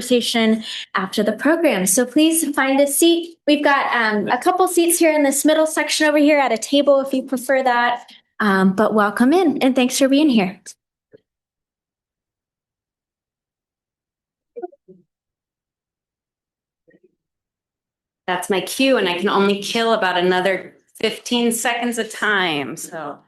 Conversation after the program. So please find a seat. We've got a couple seats here in this middle section over here at a table if you prefer that. But welcome in and thanks for being here. That's my cue, and I can only kill about another 15 seconds of time. So.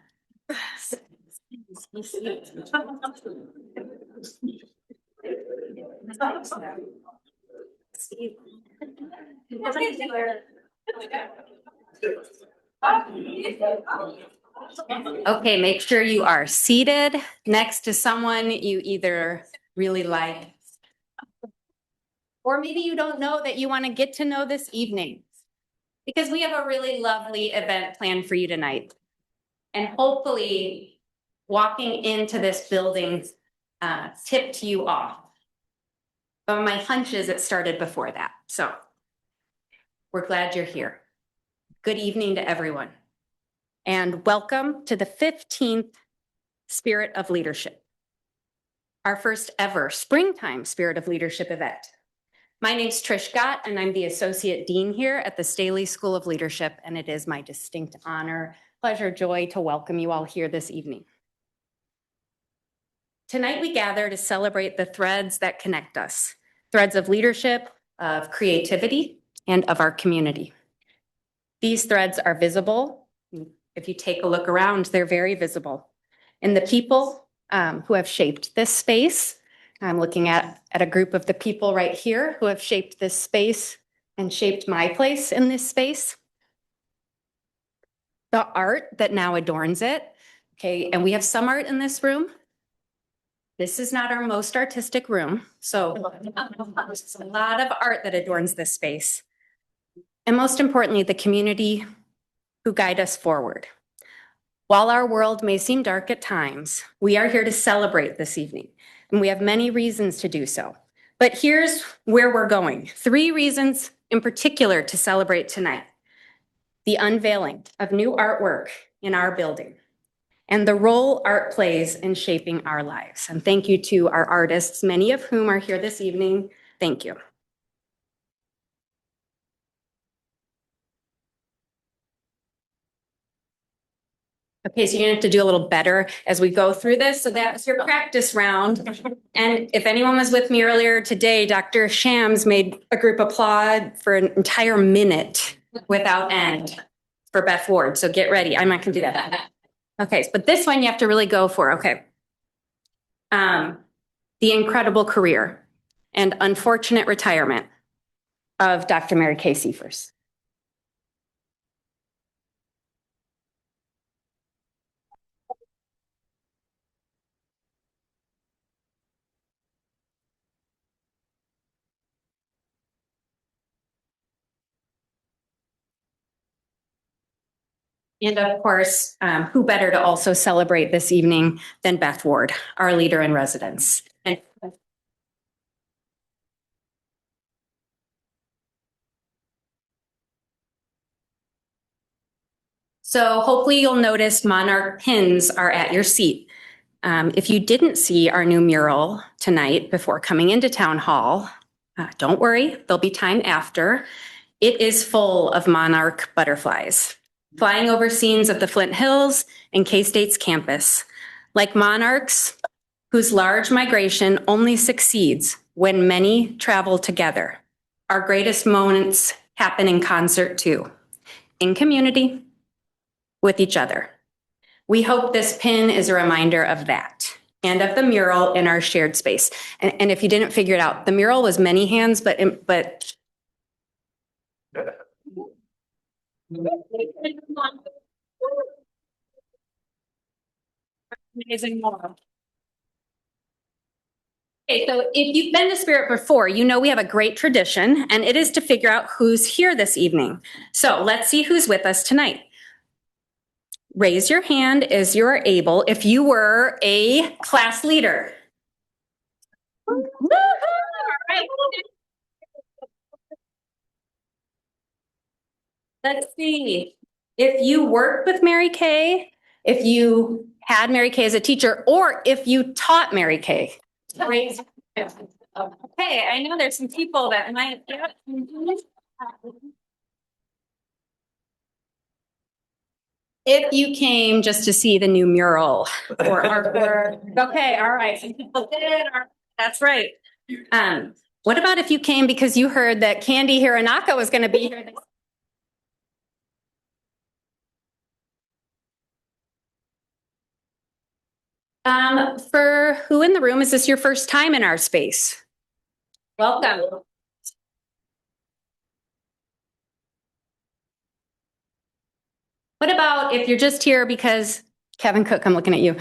Okay, make sure you are seated next to someone you either really like, or maybe you don't know that you want to get to know this evening, because we have a really lovely event planned for you tonight. And hopefully walking into this building tipped you off. But my hunch is it started before that. So we're glad you're here. Good evening to everyone. And welcome to the 15th Spirit of Leadership, our first ever springtime Spirit of Leadership event. My name's Trish Gott, and I'm the Associate Dean here at the Staley School of Leadership, and it is my distinct honor, pleasure, joy to welcome you all here this evening. Tonight we gather to celebrate the threads that connect us, threads of leadership, of creativity, and of our community. These threads are visible. If you take a look around, they're very visible. And the people who have shaped this space, I'm looking at a group of the people right here who have shaped this space and shaped my place in this space. The art that now adorns it, okay, and we have some art in this room. This is not our most artistic room, so there's a lot of art that adorns this space. And most importantly, the community who guide us forward. While our world may seem dark at times, we are here to celebrate this evening, and we have many reasons to do so. But here's where we're going. 3 reasons in particular to celebrate tonight. The unveiling of new artwork in our building, and the role art plays in shaping our lives. And thank you to our artists, many of whom are here this evening. Thank you. Okay, so you're gonna have to do a little better as we go through this. So that's your practice round. And if anyone was with me earlier today, Dr. Shams made a group applaud for an entire minute without end for Beth Ward. So get ready. I'm not gonna do that. Okay, but this one you have to really go for. Okay. The incredible career and unfortunate retirement of Dr. Mary Kay Seifers. And of course, who better to also celebrate this evening than Beth Ward, our leader in residence. And so hopefully you'll notice Monarch pins are at your seat. If you didn't see our new mural tonight before coming into Town Hall, don't worry, there'll be time after. It is full of monarch butterflies, flying over scenes of the Flint Hills and K-State's campus, like monarchs whose large migration only succeeds when many travel together. Our greatest moments happen in concert too, in community, with each other. We hope this pin is a reminder of that and of the mural in our shared space. And if you didn't figure it out, the mural was many hands, but amazing moral. Okay, so if you've been to Spirit before, you know we have a great tradition, and it is to figure out who's here this evening. So let's see who's with us tonight. Raise your hand as you are able if you were a class leader. Let's see. If you worked with Mary Kay, if you had Mary Kay as a teacher, or if you taught Mary Kay. Okay, I know there's some people that might. If you came just to see the new mural or artwork, okay, all right. Some people did. That's right. What about if you came because you heard that Candy Hiranaka was going to be here? For who in the room is this your first time in our space? Welcome. What about if you're just here because Kevin Cook, I'm looking at you.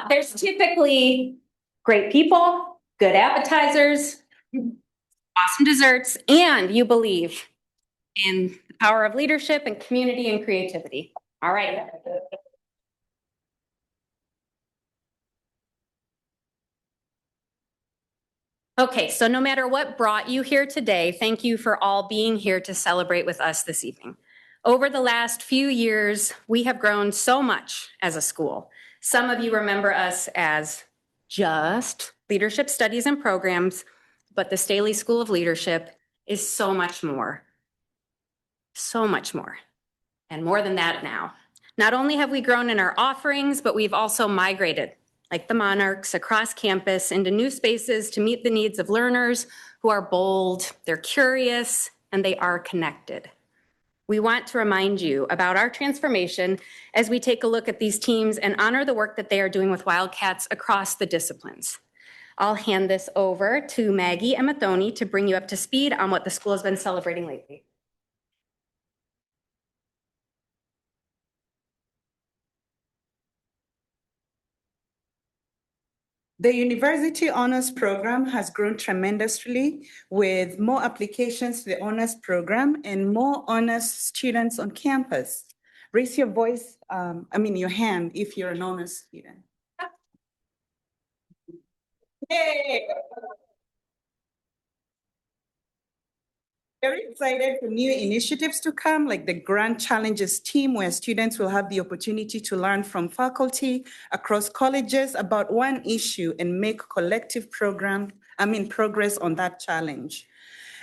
There's typically great people, good appetizers, awesome desserts, and you believe in the power of leadership and community and creativity. All right. Okay, so no matter what brought you here today, thank you for all being here to celebrate with us this evening. Over the last few years, we have grown so much as a school. Some of you remember us as just leadership studies and programs, but the Staley School of Leadership is so much more. So much more. And more than that now. Not only have we grown in our offerings, but we've also migrated, like the monarchs, across campus into new spaces to meet the needs of learners who are bold, they're curious, and they are connected. We want to remind you about our transformation as we take a look at these teams and honor the work that they are doing with Wildcats across the disciplines. I'll hand this over to Maggie and Mathoni to bring you up to speed on what the school has been celebrating lately. The University Honors Program has grown tremendously with more applications to the honors program and more honors students on campus. Raise your voice, your hand if you're an honors student. Yay! Very excited for new initiatives to come, like the Grand Challenges team, where students will have the opportunity to learn from faculty across colleges about one issue and make collective progress on that challenge.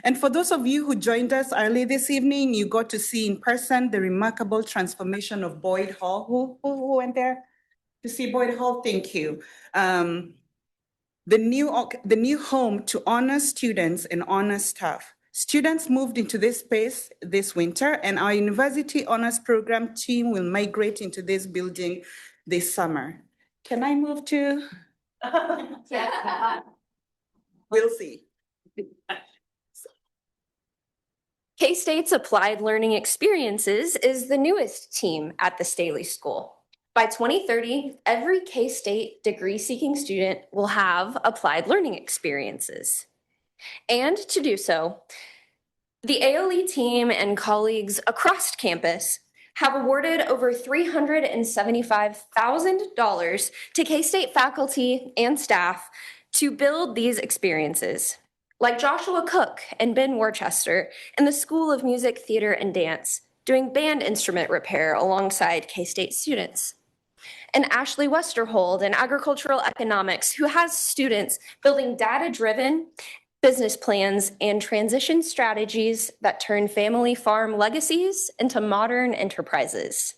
And for those of you who joined us early this evening, you got to see in person the remarkable transformation of Boyd Hall. Who went there to see Boyd Hall? Thank you. The new home to honor students and honor staff. Students moved into this space this winter, and our University Honors Program team will migrate into this building this summer. Can I move to? We'll see. K-State's Applied Learning Experiences is the newest team at the Staley School. By 2030, every K-State degree-seeking student will have applied learning experiences. And to do so, the ALE team and colleagues across campus have awarded over $375,000 to K-State faculty and staff to build these experiences, like Joshua Cook and Ben Worcester in the School of Music, Theater, and Dance, doing band instrument repair alongside K-State students. And Ashley Westerhold in agricultural economics, who has students building data-driven business plans and transition strategies that turn family farm legacies into modern enterprises.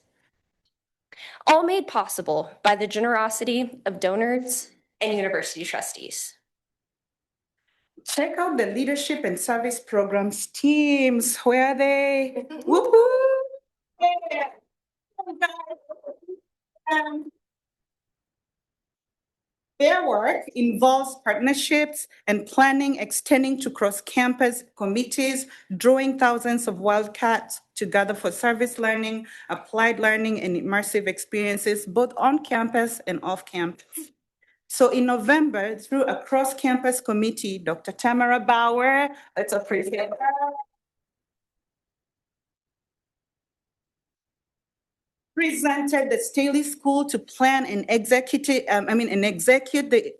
All made possible by the generosity of donors and university trustees. Check out the leadership and service programs teams. Where are they? Whoop-whoop. Yeah. Their work involves partnerships and planning extending to cross-campus committees, drawing thousands of wildcats together for service learning, applied learning, and immersive experiences, both on campus and off campus. So in November, through a cross-campus committee, Dr. Tamara Bauer, let's appreciate her, presented the Staley School to plan and execute the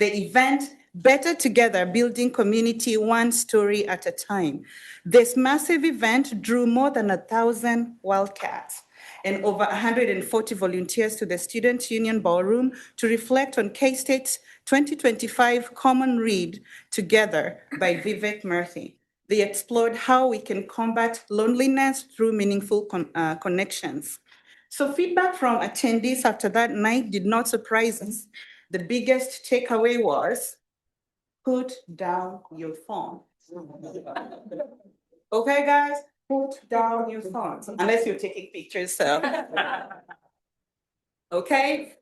event better together, building community one story at a time. This massive event drew more than 1,000 wildcats and over 140 volunteers to the Student Union Ballroom to reflect on K-State's 2025 Common Read Together by Vivek Murthy. They explored how we can combat loneliness through meaningful connections. So feedback from attendees after that night did not surprise us. The biggest takeaway was, put down your phone. Okay, guys, put down your phones, unless you're taking pictures, so. Okay,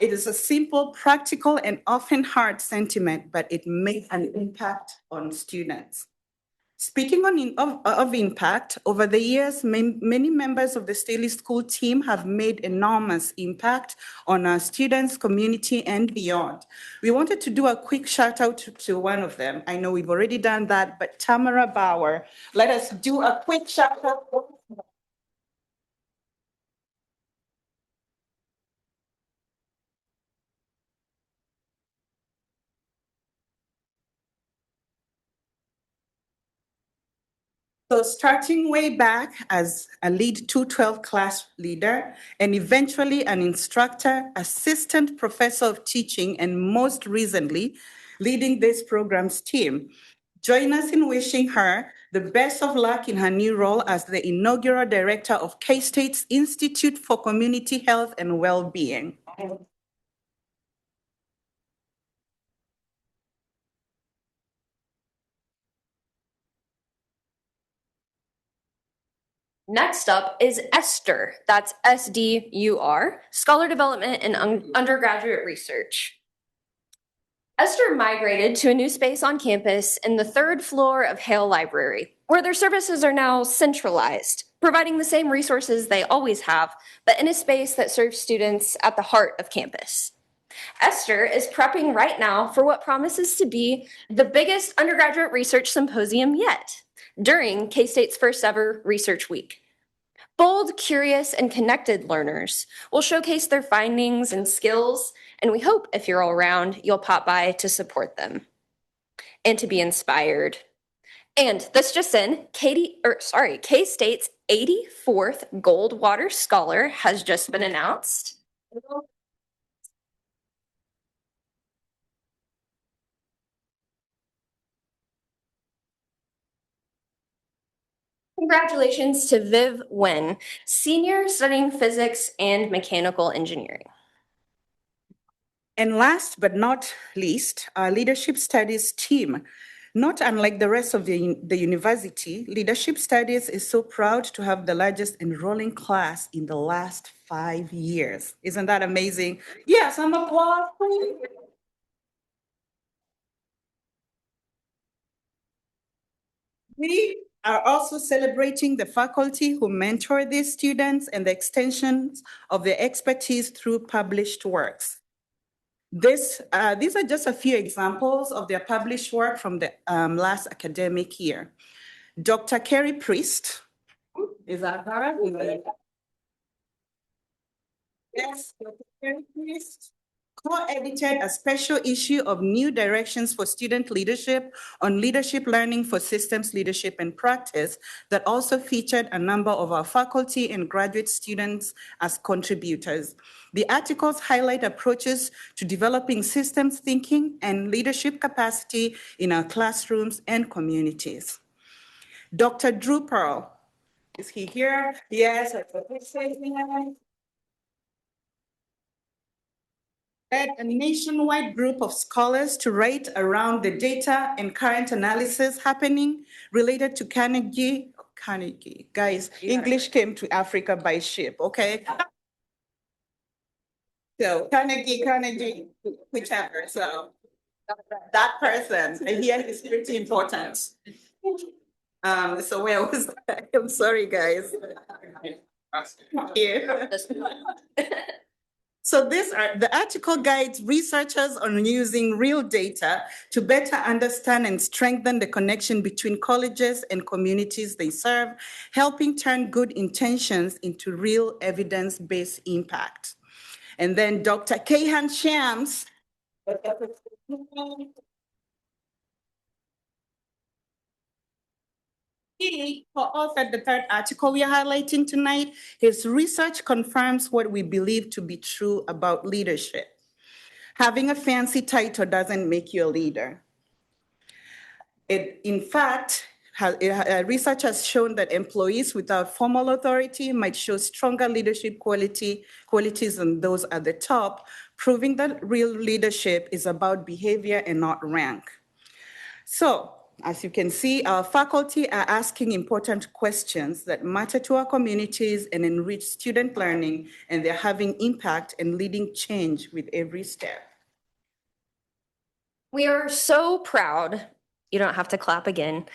it is a simple, practical, and often hard sentiment, but it made an impact on students. Speaking of impact, over the years, many members of the Staley School team have made enormous impact on our students, community, and beyond. We wanted to do a quick shout out to one of them. I know we've already done that, but Tamara Bauer, let us do a quick shout out. So starting way back as a lead 212 class leader and eventually an instructor, assistant professor of teaching, and most recently, leading this program's team. Join us in wishing her the best of luck in her new role as the inaugural director of K-State's Institute for Community Health and Well-Being. Next up is Esther, that's SDUR, Scholar Development and Undergraduate Research. Esther migrated to a new space on campus in the third floor of Hale Library, where their services are now centralized, providing the same resources they always have, but in a space that serves students at the heart of campus. Esther is prepping right now for what promises to be the biggest undergraduate research symposium yet, during K-State's first ever Research Week. Bold, curious, and connected learners will showcase their findings and skills, and we hope if you're all around, you'll pop by to support them and to be inspired. And this just in, K-State's 84th Goldwater Scholar has just been announced. Congratulations to Viv Wen, senior studying physics and mechanical engineering. And last but not least, our leadership studies team. Not unlike the rest of the university, leadership studies is so proud to have the largest enrolling class in the last 5 years. Isn't that amazing? Yes, some applause, please. We are also celebrating the faculty who mentor these students and the extensions of their expertise through published works. These are just a few examples of their published work from the last academic year. Dr. Kerry Priest, is that her? Yes, Dr. Kerry Priest co-edited a special issue of New Directions for Student Leadership on leadership learning for systems leadership and practice that also featured a number of our faculty and graduate students as contributors. The articles highlight approaches to developing systems thinking and leadership capacity in our classrooms and communities. Dr. Drew Pearl, is he here? Yes, led a nationwide group of scholars to write around the data and current analysis happening related to Carnegie. Guys, English came to Africa by ship, okay? So Carnegie, whichever, so that person, and here is pretty important. So where was I? I'm sorry, guys. Here. So the article guides researchers on using real data to better understand and strengthen the connection between colleges and communities they serve, helping turn good intentions into real evidence-based impact. And then Dr. Kayhan Shams, he co-authored the third article we are highlighting tonight. His research confirms what we believe to be true about leadership. Having a fancy title doesn't make you a leader. In fact, research has shown that employees without formal authority might show stronger leadership qualities than those at the top, proving that real leadership is about behavior and not rank. So, as you can see, our faculty are asking important questions that matter to our communities and enrich student learning, and they're having impact and leading change with every step. We are so proud, you don't have to clap again,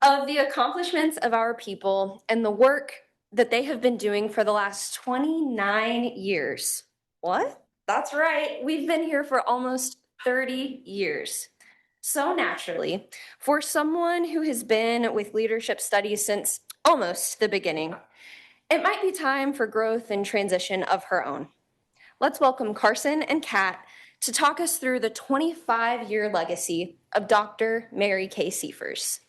of the accomplishments of our people and the work that they have been doing for the last 29 years. What? That's right, we've been here for almost 30 years. So naturally, for someone who has been with leadership studies since almost the beginning, it might be time for growth and transition of her own. Let's welcome Carson and Kat to talk us through the 25-year legacy of Dr. Mary Kay Seifers.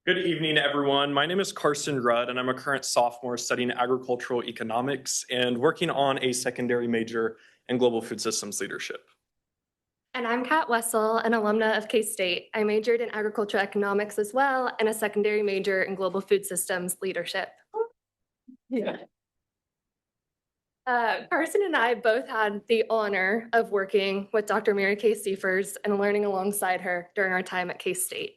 Good evening, everyone. My name is Carson Rudd, and I'm a current sophomore studying agricultural economics and working on a secondary major in global food systems leadership. And I'm Kat Wessel, an alumna of K-State. I majored in agricultural economics as well, and a secondary major in global food systems leadership. Yeah. Carson and I both had the honor of working with Dr. Mary Kay Seifers and learning alongside her during our time at K-State.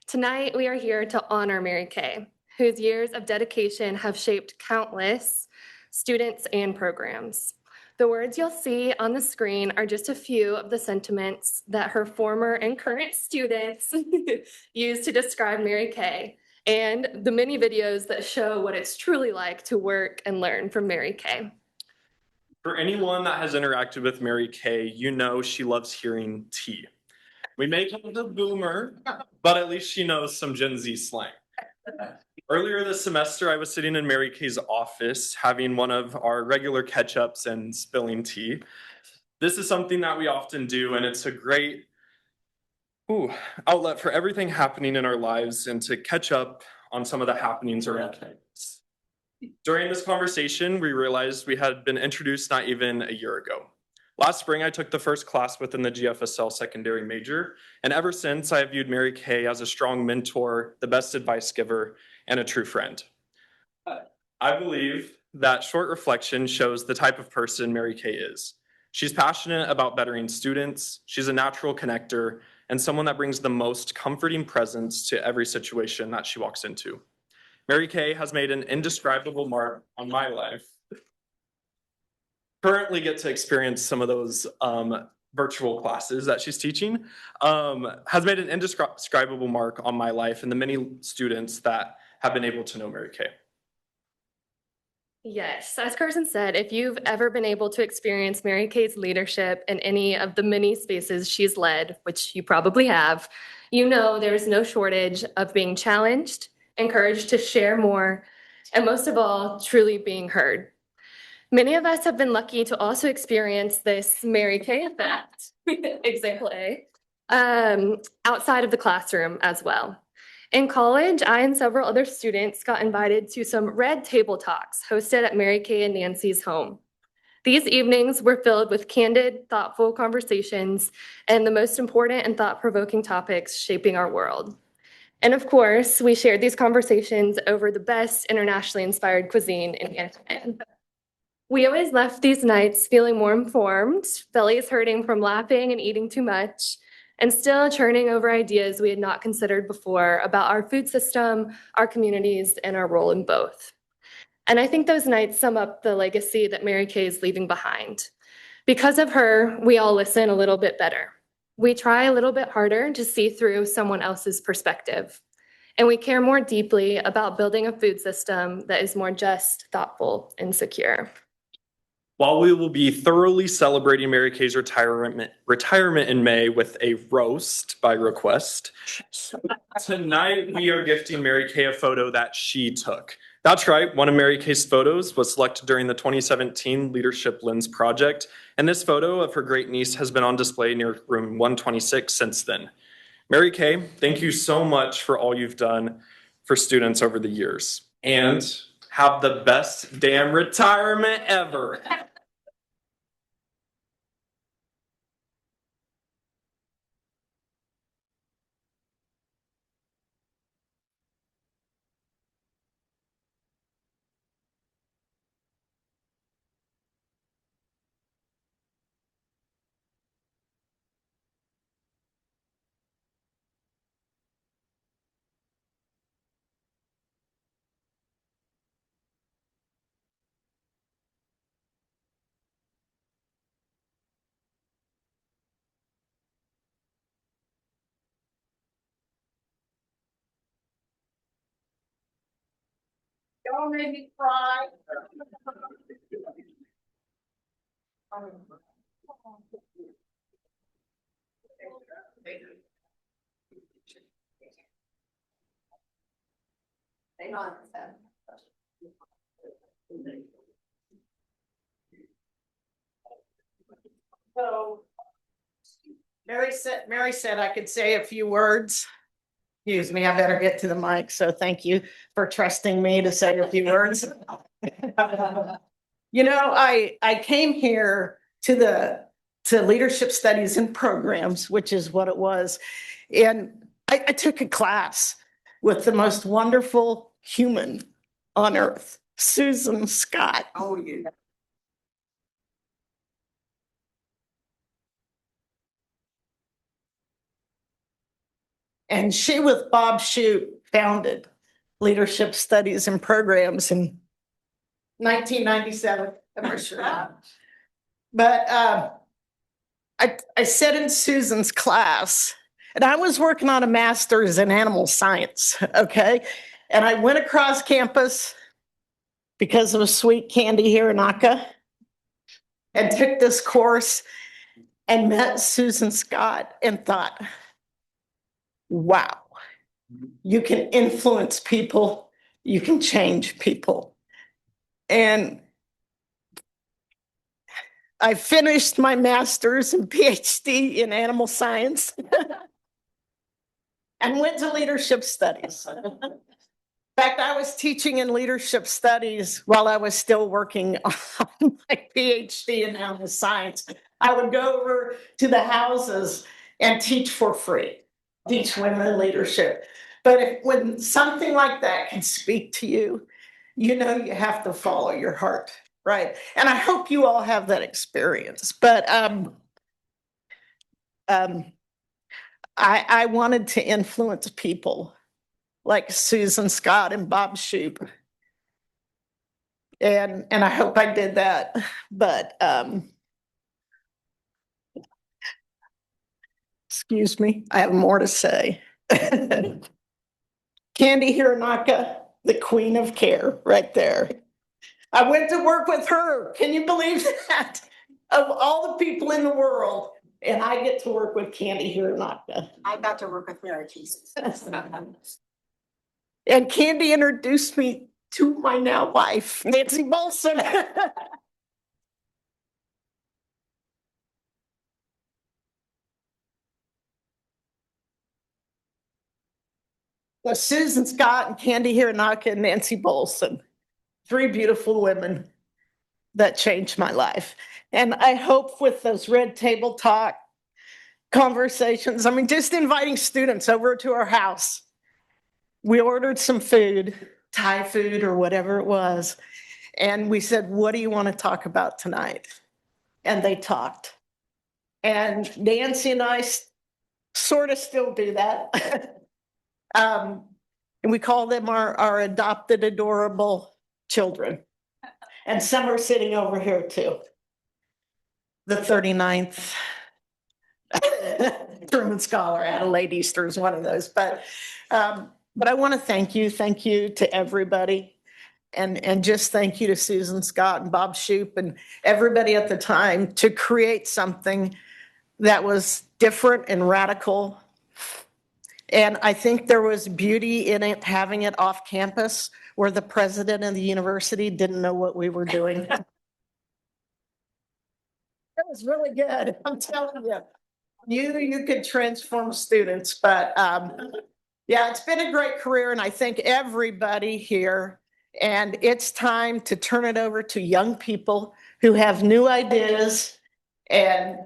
Tonight, we are here to honor Mary Kay, whose years of dedication have shaped countless students and programs. The words you'll see on the screen are just a few of the sentiments that her former and current students use to describe Mary Kay, and the many videos that show what it's truly like to work and learn from Mary Kay. For anyone that has interacted with Mary Kay, you know she loves hearing tea. We may call the boomer, but at least she knows some Gen Z slang. Earlier this semester, I was sitting in Mary Kay's office having one of our regular catch-ups and spilling tea. This is something that we often do, and it's a great outlet for everything happening in our lives and to catch up on some of the happenings around campus. During this conversation, we realized we had been introduced not even a year ago. Last spring, I took the first class within the GFSL secondary major, and ever since I have viewed Mary Kay as a strong mentor, the best advice giver, and a true friend. I believe that short reflection shows the type of person Mary Kay is. She's passionate about bettering students, she's a natural connector, and someone that brings the most comforting presence to every situation that she walks into. Mary Kay has made an indescribable mark on my life. Currently get to experience some of those virtual classes that she's teaching, has made an indescribable mark on my life and the many students that have been able to know Mary Kay. Yes, as Carson said, if you've ever been able to experience Mary Kay's leadership in any of the many spaces she's led, which you probably have, you know there's no shortage of being challenged, encouraged to share more, and most of all, truly being heard. Many of us have been lucky to also experience this Mary Kay effect, example A, outside of the classroom as well. In college, I and several other students got invited to some red table talks hosted at Mary Kay and Nancy's home. These evenings were filled with candid, thoughtful conversations and the most important and thought-provoking topics shaping our world. And of course, we shared these conversations over the best internationally inspired cuisine in Canada. We always left these nights feeling more informed, bellies hurting from laughing and eating too much, and still churning over ideas we had not considered before about our food system, our communities, and our role in both. And I think those nights sum up the legacy that Mary Kay is leaving behind. Because of her, we all listen a little bit better. We try a little bit harder to see through someone else's perspective. And we care more deeply about building a food system that is more just, thoughtful, and secure. While we will be thoroughly celebrating Mary Kay's retirement in May with a roast by request, tonight we are gifting Mary Kay a photo that she took. That's right, one of Mary Kay's photos was selected during the 2017 Leadership Lens Project, and this photo of her great niece has been on display near room 126 since then. Mary Kay, thank you so much for all you've done for students over the years. And have the best damn retirement ever. Y'all made me cry. So Mary said I could say a few words. Excuse me, I better get to the mic. So thank you for trusting me to say a few words. You know, I came here to leadership studies and programs, which is what it was. And I took a class with the most wonderful human on earth, Susan Scott. Oh, yeah. And she with Bob Shute founded leadership studies and programs in 1997. I'm sure. But I sat in Susan's class and I was working on a master's in animal science. Okay. And I went across campus because of sweet Candy Hiranaka and took this course and met Susan Scott and thought, wow, you can influence people, you can change people. And I finished my master's and PhD in animal science and went to leadership studies. In fact, I was teaching in leadership studies while I was still working on my PhD in animal science. I would go over to the houses and teach for free, teach women leadership. But when something like that can speak to you, you know you have to follow your heart, right? And I hope you all have that experience. But I wanted to influence people like Susan Scott and Bob Shute. And I hope I did that. But excuse me, I have more to say. Candy Hiranaka, the queen of care, right there. I went to work with her. Can you believe that? Of all the people in the world, and I get to work with Candy Hiranaka. I got to work with Mary Jesus. And Candy introduced me to my now wife, Nancy Bolson. Well, Susan Scott and Candy Hiranaka and Nancy Bolson, three beautiful women that changed my life. And I hope with those red table talk conversations, I mean, just inviting students over to our house. We ordered some food, Thai food or whatever it was. And we said, what do you want to talk about tonight? And they talked. And Nancy and I sort of still do that. And we call them our adopted, adorable children. And some are sitting over here too. The 39th Truman Scholar, Adelaide Easter is one of those. But I want to thank you to everybody. And just thank you to Susan Scott and Bob Shute and everybody at the time to create something that was different and radical. And I think there was beauty in it, having it off campus where the president of the university didn't know what we were doing. It was really good, I'm telling you. You could transform students, but yeah, it's been a great career, and I thank everybody here. And it's time to turn it over to young people who have new ideas and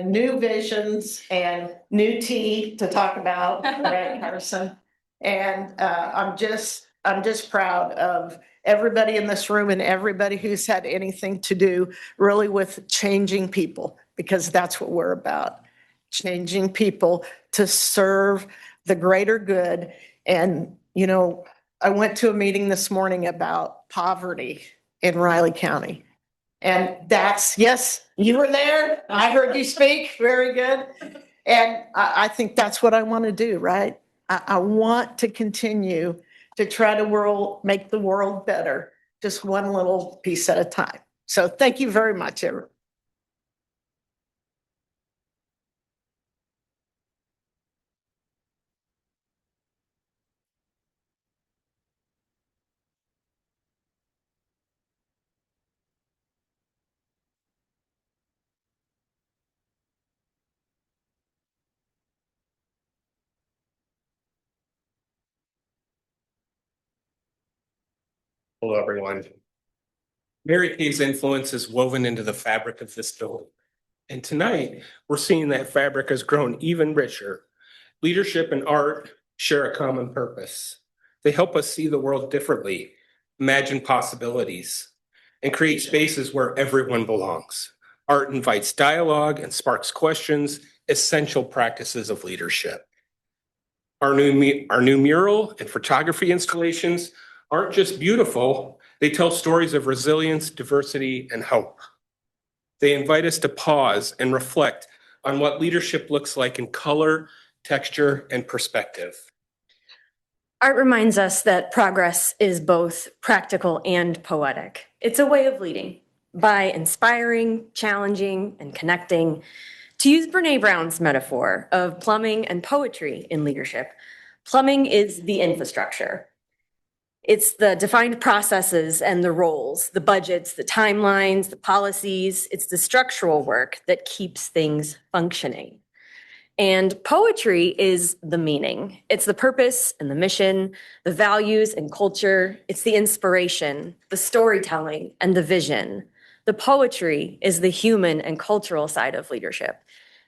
new visions and new tea to talk about, right, Carson? And I'm just proud of everybody in this room and everybody who's had anything to do really with changing people, because that's what we're about. Changing people to serve the greater good. And, you know, I went to a meeting this morning about poverty in Riley County. And that's, yes, you were there. I heard you speak. Very good. And I think that's what I want to do, right? I want to continue to try to make the world better, just one little piece at a time. So thank you very much, everyone. Hello, everyone. Mary Kay's influence is woven into the fabric of this building. And tonight, we're seeing that fabric has grown even richer. Leadership and art share a common purpose. They help us see the world differently, imagine possibilities, and create spaces where everyone belongs. Art invites dialogue and sparks questions, essential practices of leadership. Our new mural and photography installations aren't just beautiful, they tell stories of resilience, diversity, and hope. They invite us to pause and reflect on what leadership looks like in color, texture, and perspective. Art reminds us that progress is both practical and poetic. It's a way of leading by inspiring, challenging, and connecting. To use Brene Brown's metaphor of plumbing and poetry in leadership, plumbing is the infrastructure. It's the defined processes and the roles, the budgets, the timelines, the policies. It's the structural work that keeps things functioning. And poetry is the meaning. It's the purpose and the mission, the values and culture. It's the inspiration, the storytelling, and the vision. The poetry is the human and cultural side of leadership.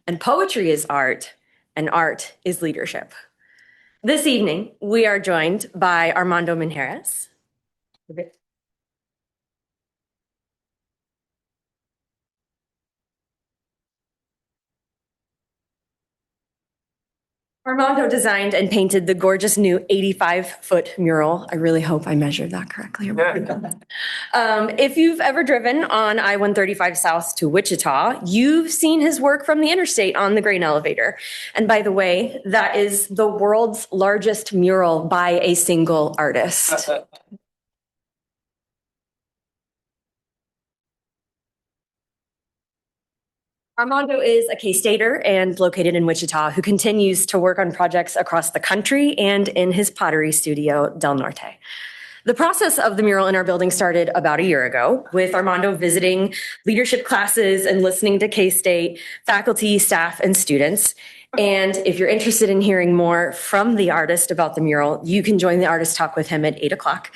And poetry is art, and art is leadership. This evening, we are joined by Armando Minjeres. Armando designed and painted the gorgeous new 85-foot mural. I really hope I measured that correctly. If you've ever driven on I-135 South to Wichita, you've seen his work from the interstate on the grain elevator. And by the way, that is the world's largest mural by a single artist. Armando is a K-Stater and located in Wichita who continues to work on projects across the country and in his pottery studio, Del Norte. The process of the mural in our building started about a year ago with Armando visiting leadership classes and listening to K-State faculty, staff, and students. And if you're interested in hearing more from the artist about the mural, you can join the artist talk with him at 8 o'clock.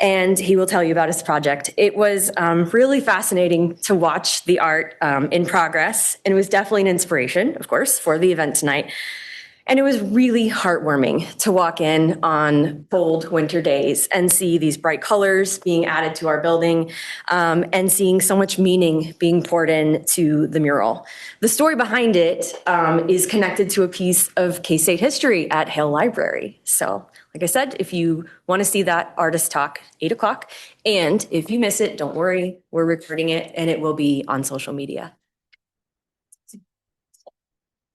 And he will tell you about his project. It was really fascinating to watch the art in progress. And it was definitely an inspiration, of course, for the event tonight. And it was really heartwarming to walk in on cold winter days and see these bright colors being added to our building and seeing so much meaning being poured into the mural. The story behind it is connected to a piece of K-State history at Hale Library. So, like I said, if you want to see that artist talk, 8 o'clock. And if you miss it, don't worry, we're recording it and it will be on social media.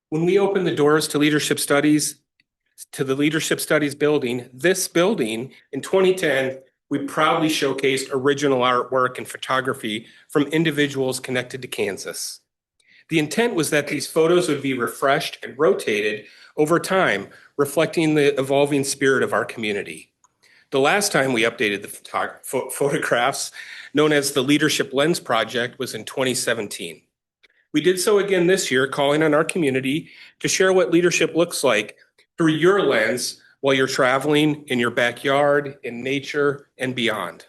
When we opened the doors to leadership studies, to the Leadership Studies building, this building in 2010, we proudly showcased original artwork and photography from individuals connected to Kansas. The intent was that these photos would be refreshed and rotated over time, reflecting the evolving spirit of our community. The last time we updated the photographs, known as the Leadership Lens Project, was in 2017. We did so again this year, calling on our community to share what leadership looks like through your lens while you're traveling in your backyard, in nature, and beyond.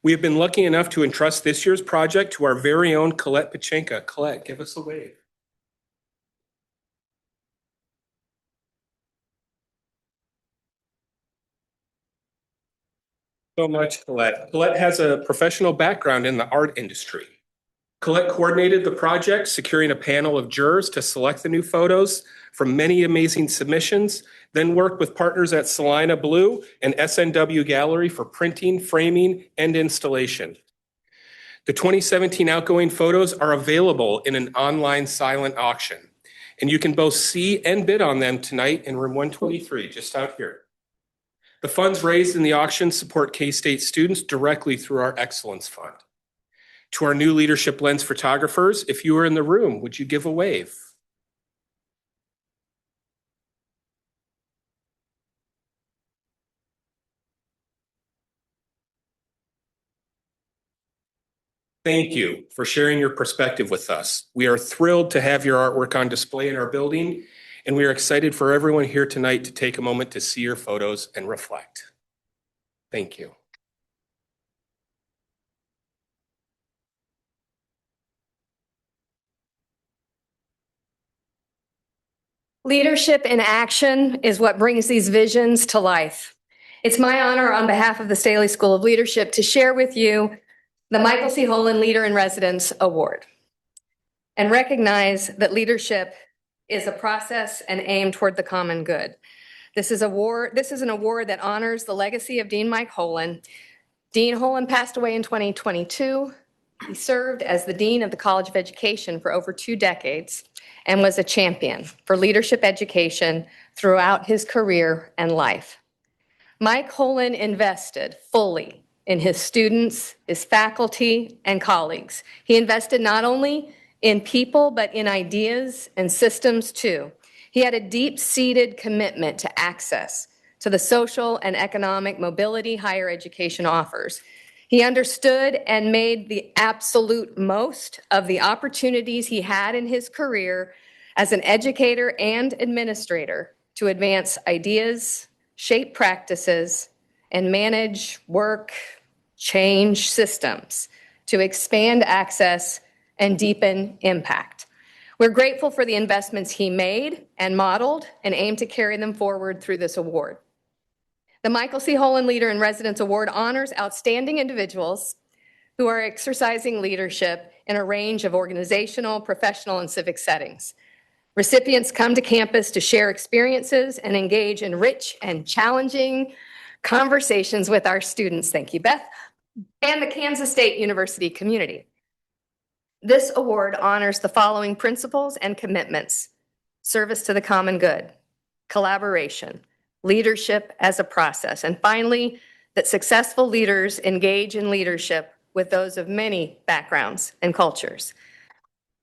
We have been lucky enough to entrust this year's project to our very own Colette Pachenka. Colette, give us a wave. So much, Colette. Colette has a professional background in the art industry. Colette coordinated the project, securing a panel of jurors to select the new photos from many amazing submissions, then worked with partners at Salina Blue and SNW Gallery for printing, framing, and installation. The 2017 outgoing photos are available in an online silent auction, and you can both see and bid on them tonight in room 123, just out here. The funds raised in the auction support K-State students directly through our Excellence Fund. To our new Leadership Lens photographers, if you were in the room, would you give a wave? Thank you for sharing your perspective with us. We are thrilled to have your artwork on display in our building, and we are excited for everyone here tonight to take a moment to see your photos and reflect. Thank you. Leadership in action is what brings these visions to life. It's my honor on behalf of the Staley School of Leadership to share with you the Michael C. Holen Leader in Residence Award and recognize that leadership is a process and aim toward the common good. This is an award that honors the legacy of Dean Mike Holen. Dean Holen passed away in 2022. He served as the Dean of the College of Education for over 2 decades and was a champion for leadership education throughout his career and life. Mike Holen invested fully in his students, his faculty, and colleagues. He invested not only in people, but in ideas and systems too. He had a deep-seated commitment to access to the social and economic mobility higher education offers. He understood and made the absolute most of the opportunities he had in his career as an educator and administrator to advance ideas, shape practices, and manage work, change systems to expand access and deepen impact. We're grateful for the investments he made and modeled and aim to carry them forward through this award. The Michael C. Holen Leader in Residence Award honors outstanding individuals who are exercising leadership in a range of organizational, professional, and civic settings. Recipients come to campus to share experiences and engage in rich and challenging conversations with our students, thank you, Beth, and the Kansas State University community. This award honors the following principles and commitments: service to the common good, collaboration, leadership as a process, and finally, that successful leaders engage in leadership with those of many backgrounds and cultures.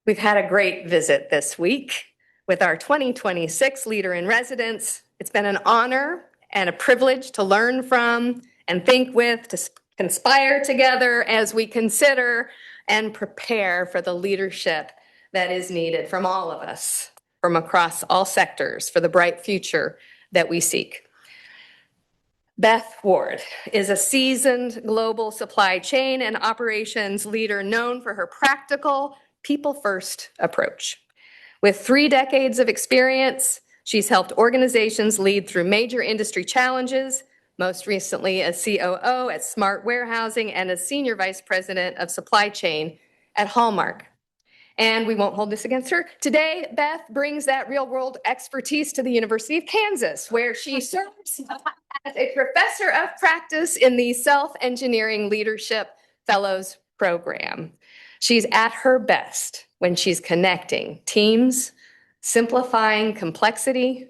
We've had a great visit this week with our 2026 Leader in Residence. It's been an honor and a privilege to learn from and think with, to conspire together as we consider and prepare for the leadership that is needed from all of us, from across all sectors, for the bright future that we seek. Beth Ward is a seasoned global supply chain and operations leader known for her practical, people-first approach. With 3 decades of experience, she's helped organizations lead through major industry challenges, most recently as COO at Smart Warehousing and as Senior Vice President of Supply Chain at Hallmark. And we won't hold this against her. Today, Beth brings that real-world expertise to the University of Kansas, where she serves as a professor of practice in the Self-Engineering Leadership Fellows Program. She's at her best when she's connecting teams, simplifying complexity.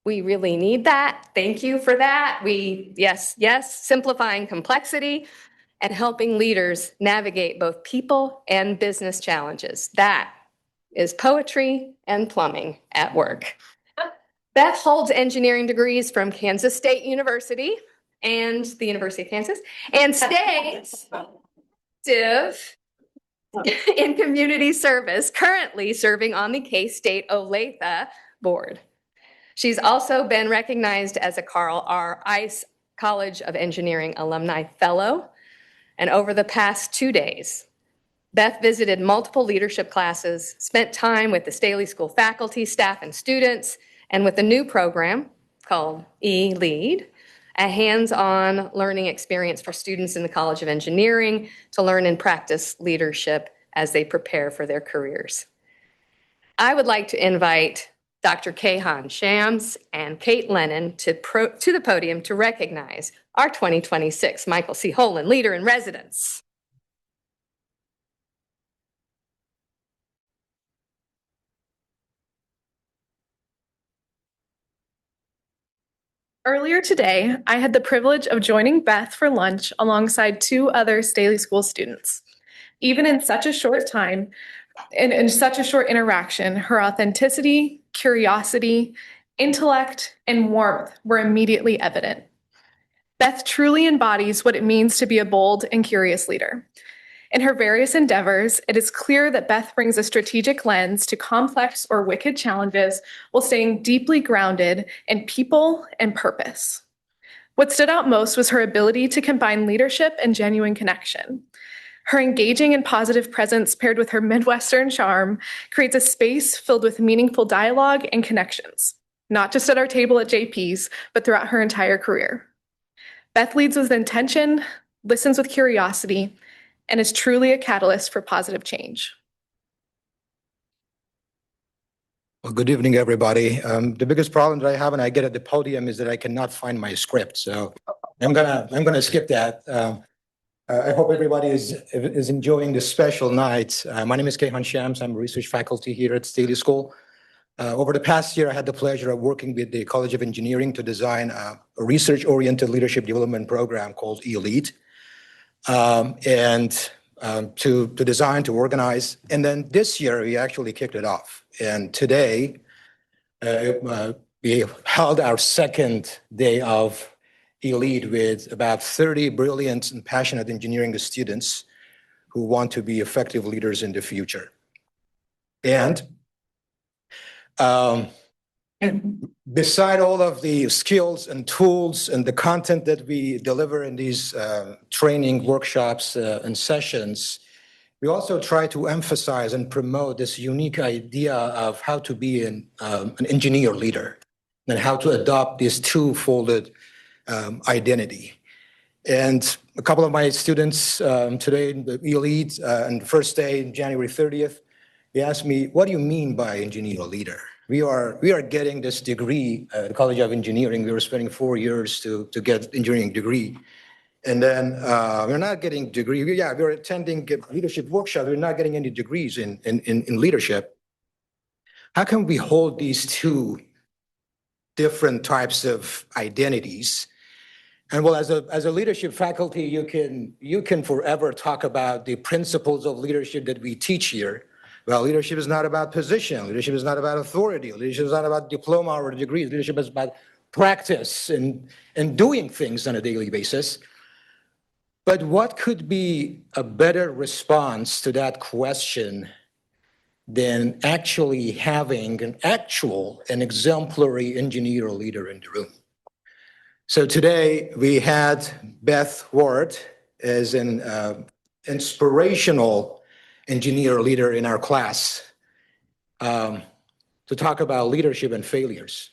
We really need that. Thank you for that. Yes, simplifying complexity and helping leaders navigate both people and business challenges. That is poetry and plumbing at work. Beth holds engineering degrees from Kansas State University and the University of Kansas, and stays active in community service, currently serving on the K-State Olathe board. She's also been recognized as a Carl R. Ice College of Engineering Alumni Fellow. And over the past 2 days, Beth visited multiple leadership classes, spent time with the Staley School faculty, staff, and students, and with a new program called eLead, a hands-on learning experience for students in the College of Engineering to learn and practice leadership as they prepare for their careers. I would like to invite Dr. Kahan Shams and Kate Lennon to the podium to recognize our 2026 Michael C. Holland Leader in Residence. Earlier today, I had the privilege of joining Beth for lunch alongside 2 other Staley School students. Even in such a short time, and in such a short interaction, her authenticity, curiosity, intellect, and warmth were immediately evident. Beth truly embodies what it means to be a bold and curious leader. In her various endeavors, it is clear that Beth brings a strategic lens to complex or wicked challenges while staying deeply grounded in people and purpose. What stood out most was her ability to combine leadership and genuine connection. Her engaging and positive presence paired with her Midwestern charm creates a space filled with meaningful dialogue and connections, not just at our table at JP's, but throughout her entire career. Beth leads with intention, listens with curiosity, and is truly a catalyst for positive change. Well, good evening, everybody. The biggest problem that I have when I get at the podium is that I cannot find my script, so I'm gonna skip that. I hope everybody is enjoying this special night. My name is Kahan Shams. I'm a research faculty here at Staley School. Over the past year, I had the pleasure of working with the College of Engineering to design a research-oriented leadership development program called eLead. To design, to organize. And then this year, we actually kicked it off. And today, we held our second day of eLead with about 30 brilliant and passionate engineering students who want to be effective leaders in the future. And beside all of the skills and tools and the content that we deliver in these training workshops and sessions, we also try to emphasize and promote this unique idea of how to be an engineer leader and how to adopt this two-folded identity. And a couple of my students today in the eLead on the first day, January 30th, they asked me, what do you mean by engineer leader? We are getting this degree at the College of Engineering. We were spending 4 years to get engineering degree. And then we're not getting degree. Yeah, we're attending leadership workshops. We're not getting any degrees in leadership. How can we hold these two different types of identities? And well, as a leadership faculty, you can forever talk about the principles of leadership that we teach here. Well, leadership is not about position. Leadership is not about authority. Leadership is not about diploma or degrees. Leadership is about practice and doing things on a daily basis. But what could be a better response to that question than actually having an exemplary engineer leader in the room? So today we had Beth Ward as an inspirational engineer leader in our class to talk about leadership and failures.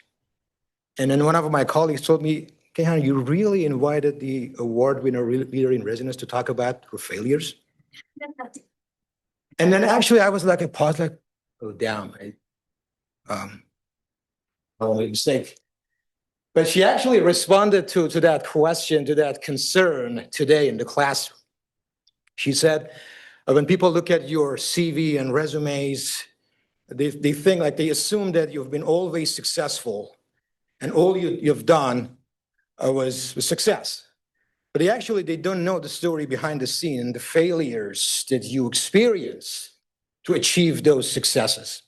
And then one of my colleagues told me, Kahan, you really invited the award winner leader in residence to talk about her failures? And then actually I was like, I paused like, oh damn, I made a mistake. But she actually responded to that question, to that concern today in the classroom. She said, when people look at your CV and resumes, they think like they assume that you've been always successful and all you've done was success. But they don't know the story behind the scene, the failures that you experience to achieve those successes.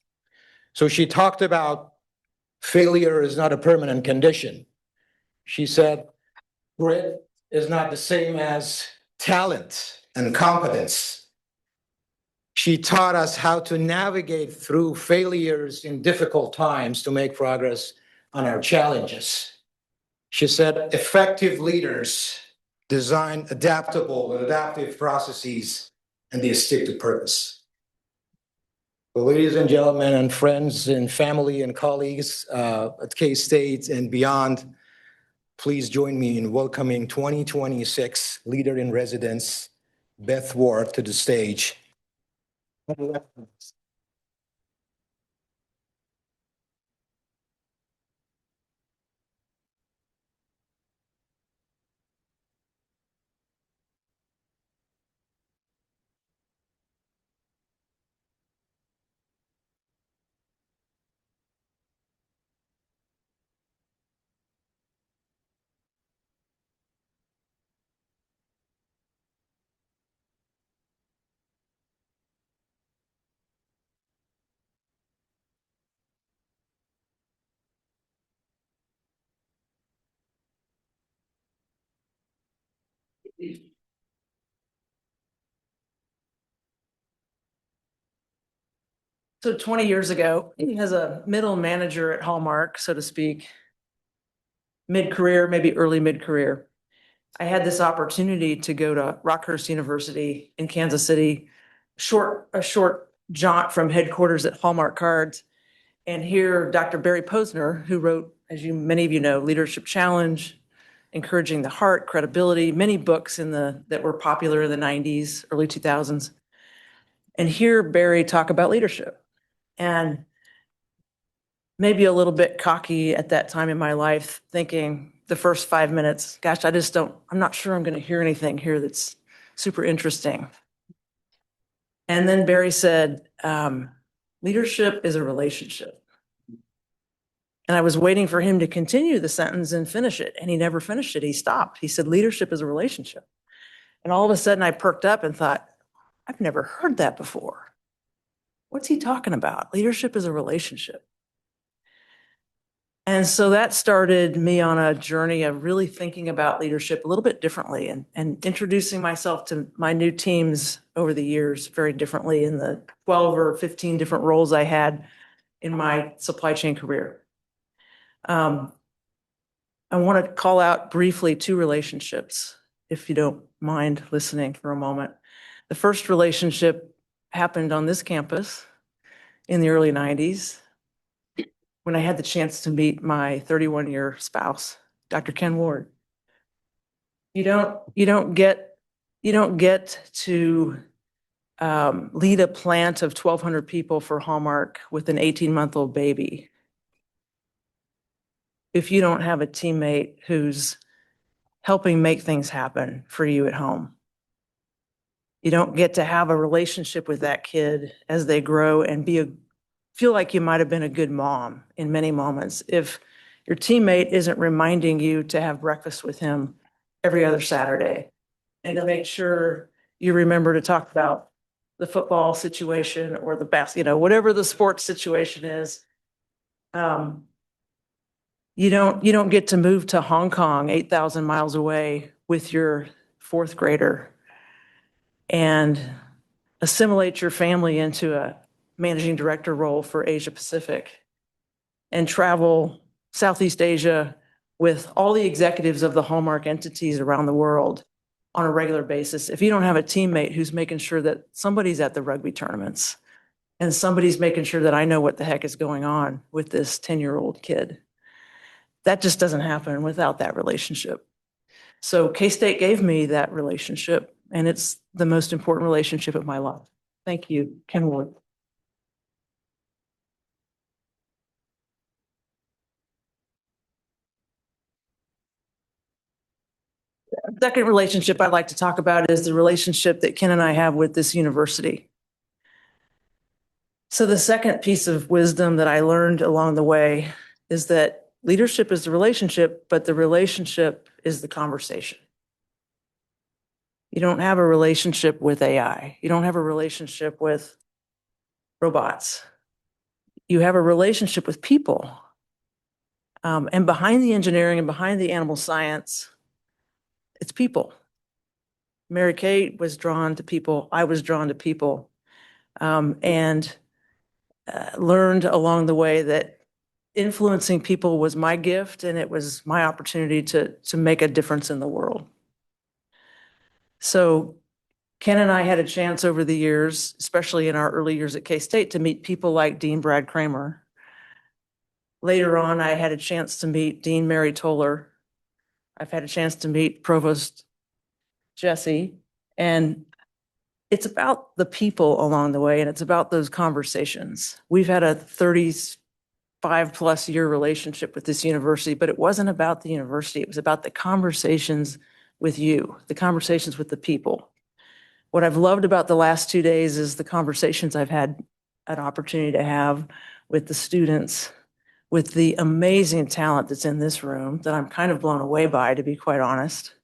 So she talked about failure is not a permanent condition. She said, grit is not the same as talent and competence. She taught us how to navigate through failures in difficult times to make progress on our challenges. She said, effective leaders design adaptable and adaptive processes, and they stick to purpose. Well, ladies and gentlemen, and friends and family and colleagues at K-State and beyond, please join me in welcoming 2026 Leader in Residence, Beth Ward, to the stage. So 20 years ago, as a middle manager at Hallmark, so to speak, mid-career, maybe early mid-career, I had this opportunity to go to Rockhurst University in Kansas City, a short jaunt from headquarters at Hallmark Cards, and hear Dr. Barry Posner, who wrote, as many of you know, Leadership Challenge, Encouraging the Heart, Credibility, many books that were popular in the 90s, early 2000s, and hear Barry talk about leadership. And maybe a little bit cocky at that time in my life, thinking the first 5 minutes, gosh, I'm not sure I'm going to hear anything here that's super interesting. And then Barry said, leadership is a relationship. And I was waiting for him to continue the sentence and finish it. And he never finished it. He stopped. He said, leadership is a relationship. And all of a sudden I perked up and thought, I've never heard that before. What's he talking about? Leadership is a relationship. And so that started me on a journey of really thinking about leadership a little bit differently and introducing myself to my new teams over the years very differently in the 12 or 15 different roles I had in my supply chain career. I want to call out briefly two relationships, if you don't mind listening for a moment. The first relationship happened on this campus in the early 90s when I had the chance to meet my 31-year spouse, Dr. Ken Ward. You don't get to lead a plant of 1,200 people for Hallmark with an 18-month-old baby if you don't have a teammate who's helping make things happen for you at home. You don't get to have a relationship with that kid as they grow and feel like you might have been a good mom in many moments if your teammate isn't reminding you to have breakfast with him every other Saturday and to make sure you remember to talk about the football situation or whatever the sports situation is. You don't get to move to Hong Kong, 8,000 miles away with your fourth grader and assimilate your family into a managing director role for Asia Pacific and travel Southeast Asia with all the executives of the Hallmark entities around the world on a regular basis. If you don't have a teammate who's making sure that somebody's at the rugby tournaments and somebody's making sure that I know what the heck is going on with this 10-year-old kid, that just doesn't happen without that relationship. So K-State gave me that relationship, and it's the most important relationship of my life. Thank you, Ken Ward. Second relationship I'd like to talk about is the relationship that Ken and I have with this university. So the second piece of wisdom that I learned along the way is that leadership is the relationship, but the relationship is the conversation. You don't have a relationship with AI. You don't have a relationship with robots. You have a relationship with people. And behind the engineering and behind the animal science, it's people. Mary Kay was drawn to people. I was drawn to people. and learned along the way that influencing people was my gift and it was my opportunity to make a difference in the world. So Ken and I had a chance over the years, especially in our early years at K-State, to meet people like Dean Brad Kramer. Later on, I had a chance to meet Dean Mary Toller. I've had a chance to meet Provost Jesse, and it's about the people along the way, and it's about those conversations. We've had a 35+ year relationship with this university, but it wasn't about the university. It was about the conversations with you, the conversations with the people. What I've loved about the last 2 days is the conversations I've had an opportunity to have with the students, with the amazing talent that's in this room that I'm kind of blown away by, to be quite honest,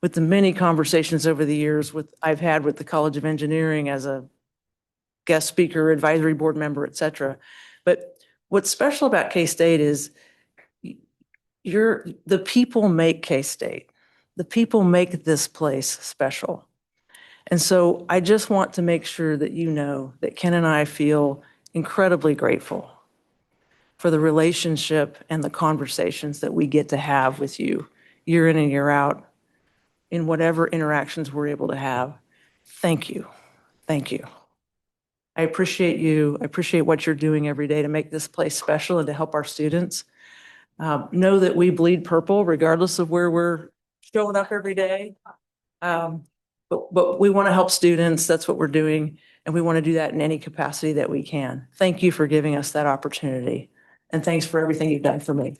with the many conversations over the years I've had with the College of Engineering as a guest speaker, advisory board member, et cetera. But what's special about K-State is the people make K-State. The people make this place special. And so I just want to make sure that you know that Ken and I feel incredibly grateful for the relationship and the conversations that we get to have with you year in and year out in whatever interactions we're able to have. Thank you. Thank you. I appreciate you. I appreciate what you're doing every day to make this place special and to help our students. Know that we bleed purple regardless of where we're showing up every day. But we want to help students. That's what we're doing. And we want to do that in any capacity that we can. Thank you for giving us that opportunity. And thanks for everything you've done for me.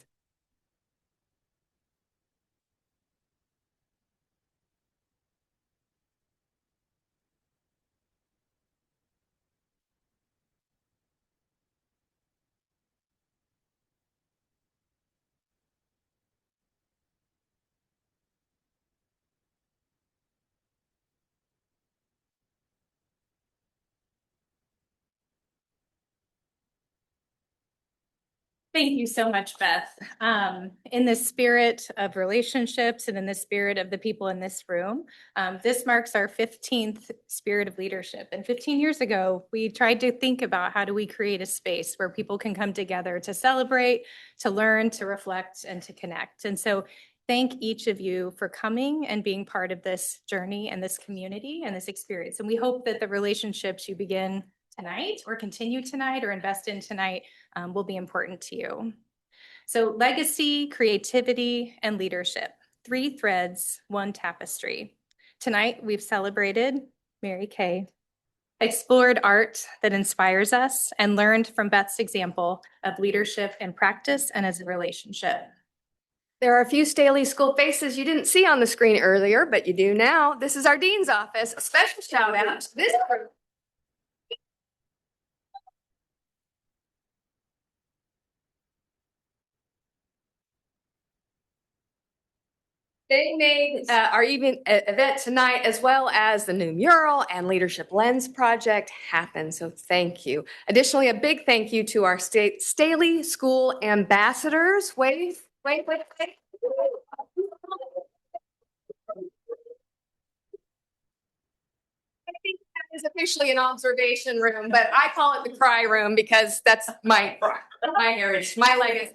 Thank you so much, Beth. In the spirit of relationships and in the spirit of the people in this room, this marks our 15th Spirit of Leadership. And 15 years ago, we tried to think about how do we create a space where people can come together to celebrate, to learn, to reflect, and to connect. And so thank each of you for coming and being part of this journey and this community and this experience. And we hope that the relationships you begin tonight or continue tonight or invest in tonight will be important to you. So legacy, creativity, and leadership, 3 threads, 1 tapestry. Tonight, we've celebrated Mary Kay, explored art that inspires us, and learned from Beth's example of leadership in practice and as a relationship. There are a few Staley School faces you didn't see on the screen earlier, but you do now. This is our dean's office. A special shout out to this group. They made our event tonight, as well as the new mural and Leadership Lens project, happen. So thank you. Additionally, a big thank you to our Staley School ambassadors. Wait. I think that is officially an observation room, but I call it the cry room because that's my heritage, my legacy.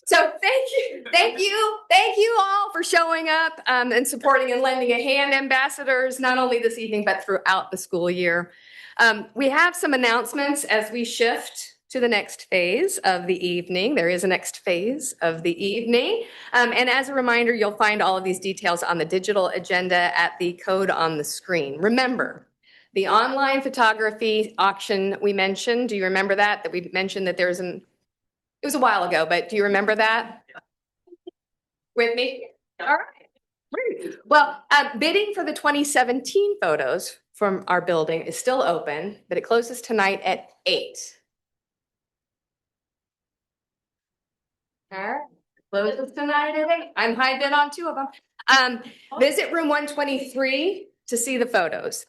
So thank you all for showing up and supporting and lending a hand, ambassadors, not only this evening, but throughout the school year. We have some announcements as we shift to the next phase of the evening. There is a next phase of the evening. And as a reminder, you'll find all of these details on the digital agenda at the code on the screen. Remember, the online photography auction we mentioned, do you remember that we mentioned that there's it was a while ago, but do you remember that? With me? All right. Well, bidding for the 2017 photos from our building is still open, but it closes tonight at 8. All right. Closes tonight at 8. I'm high bid on 2 of them. Visit room 123 to see the photos.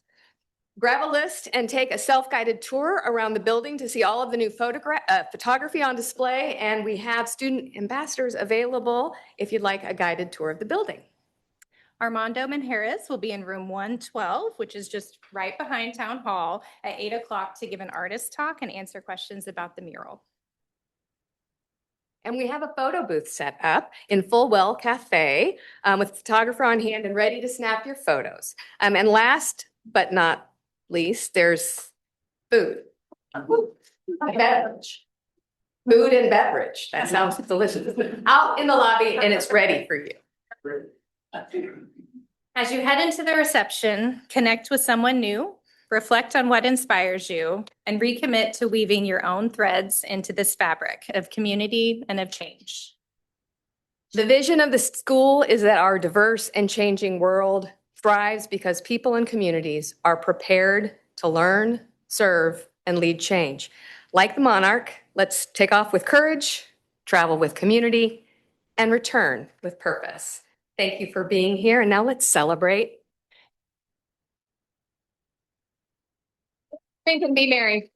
Grab a list and take a self-guided tour around the building to see all of the new photography on display, and we have student ambassadors available if you'd like a guided tour of the building. Armando Manjares will be in room 112, which is just right behind Town Hall at 8 o'clock to give an artist talk and answer questions about the mural. And we have a photo booth set up in Fullwell Cafe with a photographer on hand and ready to snap your photos. And last but not least, there's food. Beverage. Food and beverage. That sounds delicious. Out in the lobby and it's ready for you. As you head into the reception, connect with someone new, reflect on what inspires you, and recommit to weaving your own threads into this fabric of community and of change. The vision of the school is that our diverse and changing world thrives because people and communities are prepared to learn, serve, and lead change. Like the monarch, let's take off with courage, travel with community, and return with purpose. Thank you for being here, and now let's celebrate. Drink and be merry.